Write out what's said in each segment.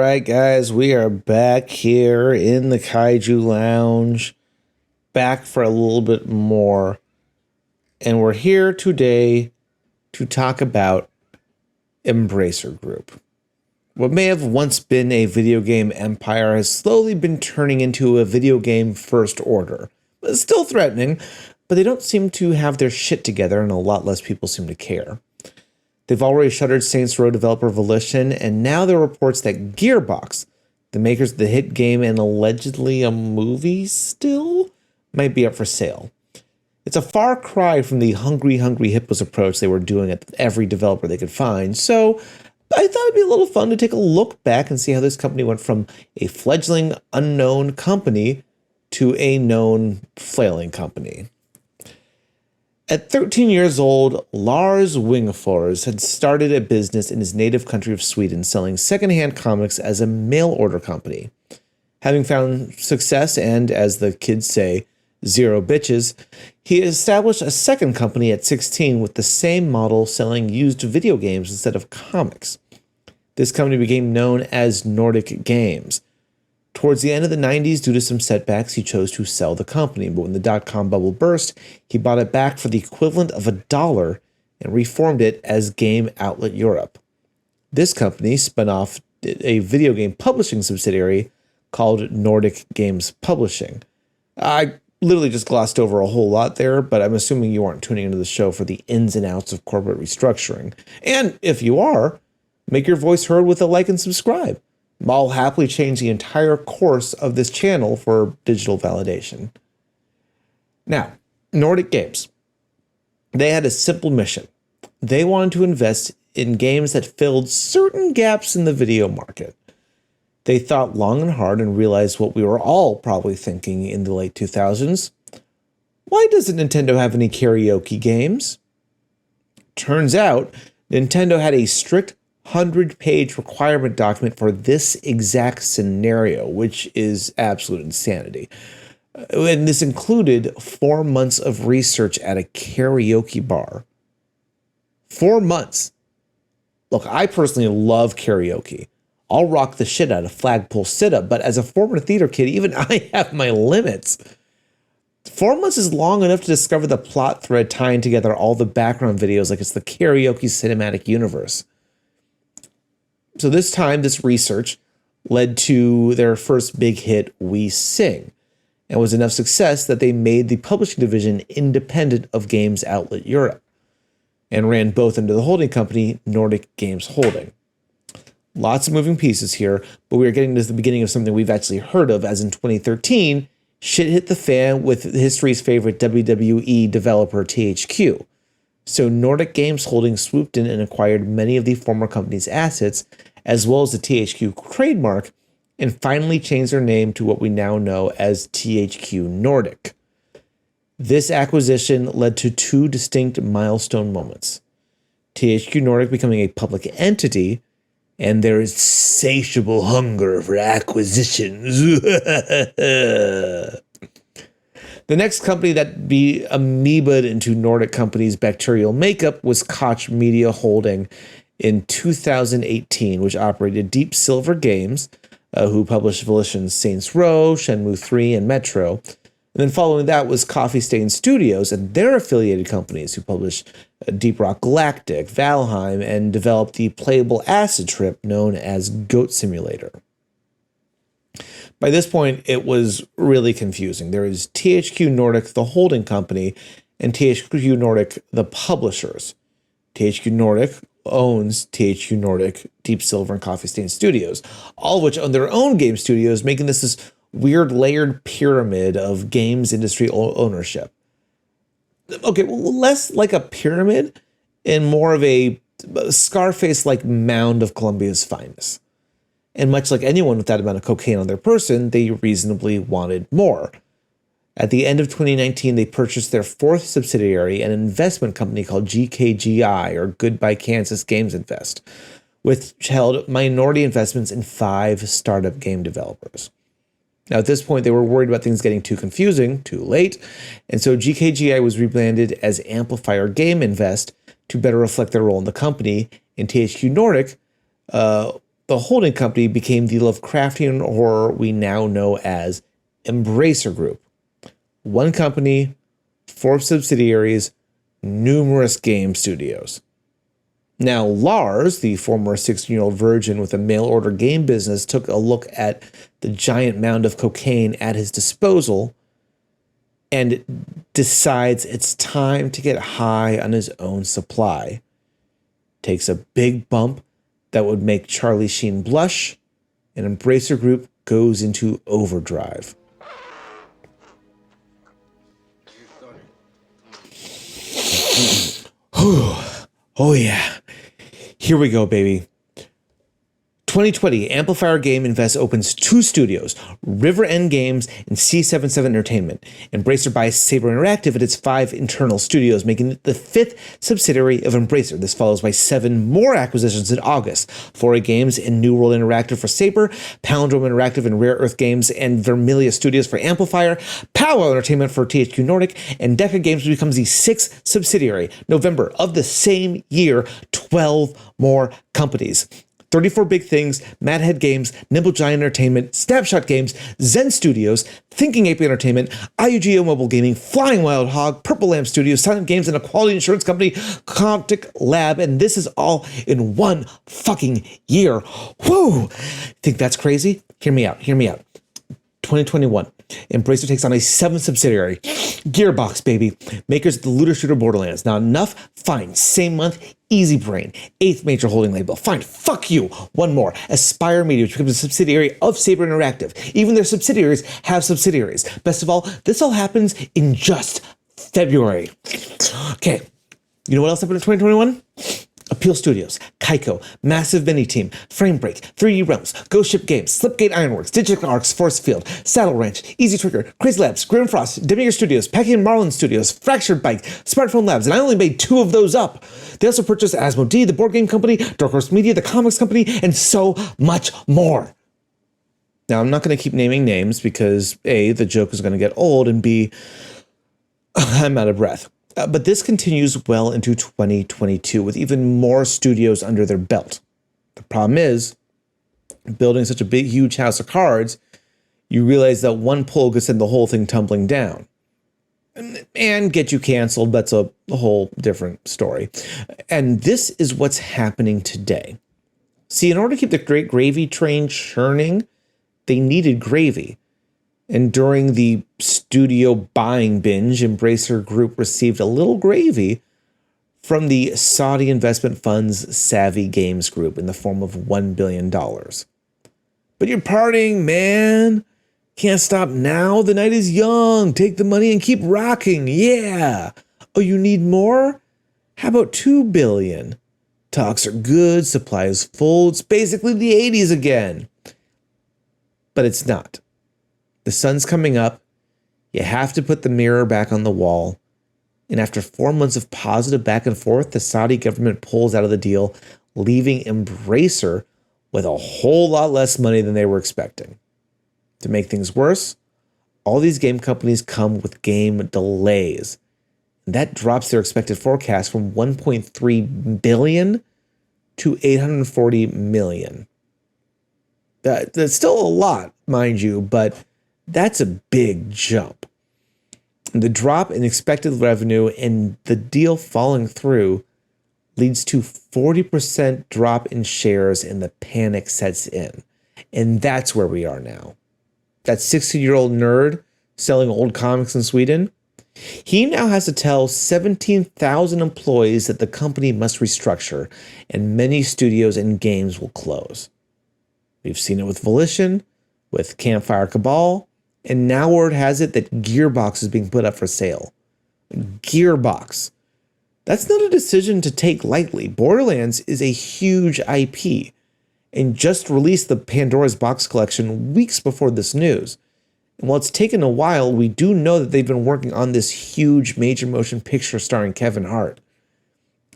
right, guys, we are back here in the Kaiju Lounge, back for a little bit more. And we're here today to talk about Embracer Group. What may have once been a video game empire has slowly been turning into a video game first order. It's still threatening, but they don't seem to have their shit together, and a lot less people seem to care. They've already shuttered Saints Row developer Volition, and now there are reports that Gearbox, the makers of the hit game and allegedly a movie still, might be up for sale. It's a far cry from the hungry hippos approach they were doing at every developer they could find, so I thought it'd be a little fun to take a look back and see how this company went from a fledgling, unknown company to a known, flailing company. At 13 years old, Lars Wingefors had started a business in his native country of Sweden selling secondhand comics as a mail order company. Having found success and, as the kids say, zero bitches, he established a second company at 16 with the same model selling used video games instead of comics. This company became known as Nordic Games. Towards the end of the 90s, due to some setbacks, he chose to sell the company, but when the dot-com bubble burst, he bought it back for the equivalent of $1 and reformed it as Game Outlet Europe. This company spun off a video game publishing subsidiary called Nordic Games Publishing. I literally just glossed over a whole lot there, but I'm assuming you aren't tuning into the show for the ins and outs of corporate restructuring. And if you are, make your voice heard with a like and subscribe. I'll happily change the entire course of this channel for digital validation. Now, Nordic Games. They had a simple mission. They wanted to invest in games that filled certain gaps in the video market. They thought long and hard and realized what we were all probably thinking in the late 2000s. Why doesn't Nintendo have any karaoke games? Turns out, Nintendo had a strict 100-page requirement document for this exact scenario, which is absolute insanity. And this included 4 months of research at a karaoke bar. 4 months. Look, I personally love karaoke. I'll rock the shit out of flagpole sit-up, but as a former theater kid, even I have my limits. 4 months is long enough to discover the plot thread tying together all the background videos like it's the karaoke cinematic universe. So this time, this research led to their first big hit, We Sing, and was enough success that they made the publishing division independent of Games Outlet Europe and ran both under the holding company, Nordic Games Holding. Lots of moving pieces here, but we are getting to the beginning of something we've actually heard of, as in 2013, shit hit the fan with history's favorite WWE developer, THQ. So Nordic Games Holding swooped in and acquired many of the former company's assets, as well as the THQ trademark, and finally changed their name to what we now know as THQ Nordic. This acquisition led to two distinct milestone moments. THQ Nordic becoming a public entity, and their insatiable hunger for acquisitions. The next company that be amoebaed into Nordic Company's bacterial makeup was Koch Media Holding in 2018, which operated Deep Silver Games, who published Volition's Saints Row, Shenmue 3, and Metro. And then following that was Coffee Stain Studios and their affiliated companies who published Deep Rock Galactic, Valheim, and developed the playable acid trip known as Goat Simulator. By this point, it was really confusing. There is THQ Nordic, the holding company, and THQ Nordic, the publishers. THQ Nordic owns THQ Nordic, Deep Silver, and Coffee Stain Studios, all of which own their own game studios, making this weird layered pyramid of games industry ownership. Okay, well, less like a pyramid and more of a Scarface-like mound of Colombia's finest. And much like anyone with that amount of cocaine on their person, they reasonably wanted more. At the end of 2019, they purchased their fourth subsidiary, an investment company called GKGI, or Goodbye Kansas Games Invest, which held minority investments in 5 startup game developers. Now, at this point, they were worried about things getting too confusing, too late, and so GKGI was rebranded as Amplifier Game Invest to better reflect their role in the company, and THQ Nordic the holding company became the Lovecraftian horror we now know as Embracer Group. One company, 4 subsidiaries, numerous game studios. Now, Lars, the former 16-year-old virgin with a mail-order game business, took a look at the giant mound of cocaine at his disposal and decides it's time to get high on his own supply. Takes a big bump that would make Charlie Sheen blush, and Embracer Group goes into overdrive. Oh yeah. Here we go, baby. 2020, Amplifier Game Invest opens 2 studios, River End Games and C77 Entertainment. Embracer buys Saber Interactive at its 5 internal studios, making it the 5th subsidiary of Embracer. This follows by 7 more acquisitions in August. 4A Games and New World Interactive for Saber, Palindrome Interactive and Rare Earth Games and Vermilia Studios for Amplifier, Powwow Entertainment for THQ Nordic, and Deca Games becomes the 6th subsidiary. November of the same year, 12 more companies. 34 Big Things, Madhead Games, Nimble Giant Entertainment, Snapshot Games, Zen Studios, Thinking Ape Entertainment, IUGO Mobile Gaming, Flying Wild Hog, Purple Lamp Studios, Silent Games, and a quality insurance company, Comptic Lab, and this is all in one fucking year. Woo! Think that's crazy? Hear me out. 2021. Embracer takes on a 7th subsidiary, Gearbox, baby, makers of the looter shooter Borderlands. Not enough? Fine. Same month, Easy Brain, 8th major holding label. Fine. Fuck you. One more, Aspire Media, which becomes a subsidiary of Saber Interactive. Even their subsidiaries have subsidiaries. Best of all, this all happens in just February. Okay. You know what else happened in 2021? Appeal Studios, Kaiko, Massive Mini Team, Framebreak, 3D Realms, Ghost Ship Games, Slipgate Ironworks, Digital Arcs, Force Field, Saddle Ranch, Easy Trigger, Crazy Labs, Grim Frost, Demier Studios, Packing Marlin Studios, Fractured Bike, Smartphone Labs, and I only made 2 of those up. They also purchased Asmodee, the board game company, Dark Horse Media, the comics company, and so much more. Now, I'm not going to keep naming names because A, the joke is going to get old, and B, I'm out of breath. But this continues well into 2022 with even more studios under their belt. The problem is, building such a big, huge house of cards, you realize that one pull could send the whole thing tumbling down. And get you canceled, that's a whole different story. And this is what's happening today. See, in order to keep the great gravy train churning, they needed gravy. And during the studio buying binge, Embracer Group received a little gravy from the Saudi investment fund's Savvy Games Group in the form of $1 billion. But you're partying, man. Can't stop now. The night is young. Take the money and keep rocking. Yeah. Oh, you need more? How about $2 billion? Talks are good. Supply is full. It's basically the 80s again. But it's not. The sun's coming up. You have to put the mirror back on the wall. And after 4 months of positive back and forth, the Saudi government pulls out of the deal, leaving Embracer with a whole lot less money than they were expecting. To make things worse, all these game companies come with game delays. And that drops their expected forecast from 1.3 billion to 840 million. That's still a lot, mind you, but that's a big jump. The drop in expected revenue and the deal falling through leads to 40% drop in shares and the panic sets in. And that's where we are now. That 60-year-old nerd selling old comics in Sweden, he now has to tell 17,000 employees that the company must restructure and many studios and games will close. We've seen it with Volition, with Campfire Cabal, and now word has it that Gearbox is being put up for sale. Gearbox. That's not a decision to take lightly. Borderlands is a huge IP and just released the Pandora's Box collection weeks before this news. And while it's taken a while, we do know that they've been working on this huge major motion picture starring Kevin Hart.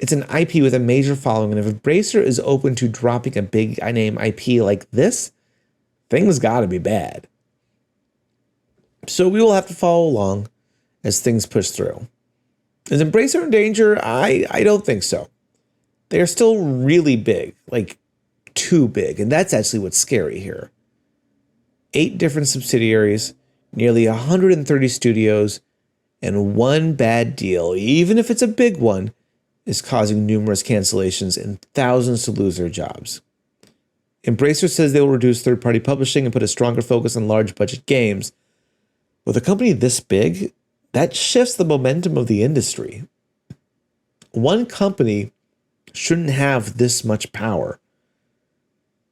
It's an IP with a major following, and if Embracer is open to dropping a big name IP like this, things gotta be bad. So we will have to follow along as things push through. Is Embracer in danger? I don't think so. They are still really big, like too big. And that's actually what's scary here. 8 different subsidiaries, nearly 130 studios, and one bad deal, even if it's a big one, is causing numerous cancellations and thousands to lose their jobs. Embracer says they will reduce third-party publishing and put a stronger focus on large-budget games. With a company this big, that shifts the momentum of the industry. One company shouldn't have this much power.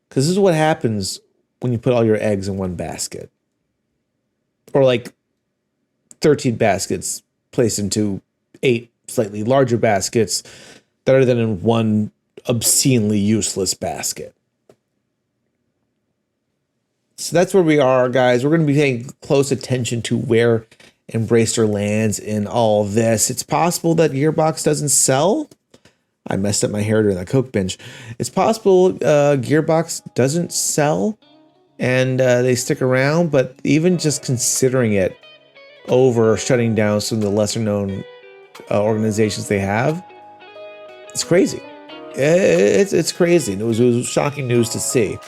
Because this is what happens when you put all your eggs in one basket. Or like 13 baskets placed into 8 slightly larger baskets that are then in one obscenely useless basket. So that's where we are, guys. We're going to be paying close attention to where Embracer lands in all of this. It's possible that Gearbox doesn't sell. I messed up my hair during that Coke binge. It's possible Gearbox doesn't sell and they stick around, but even just considering it over shutting down some of the lesser known organizations they have, it's crazy. It's crazy. It was shocking news to see.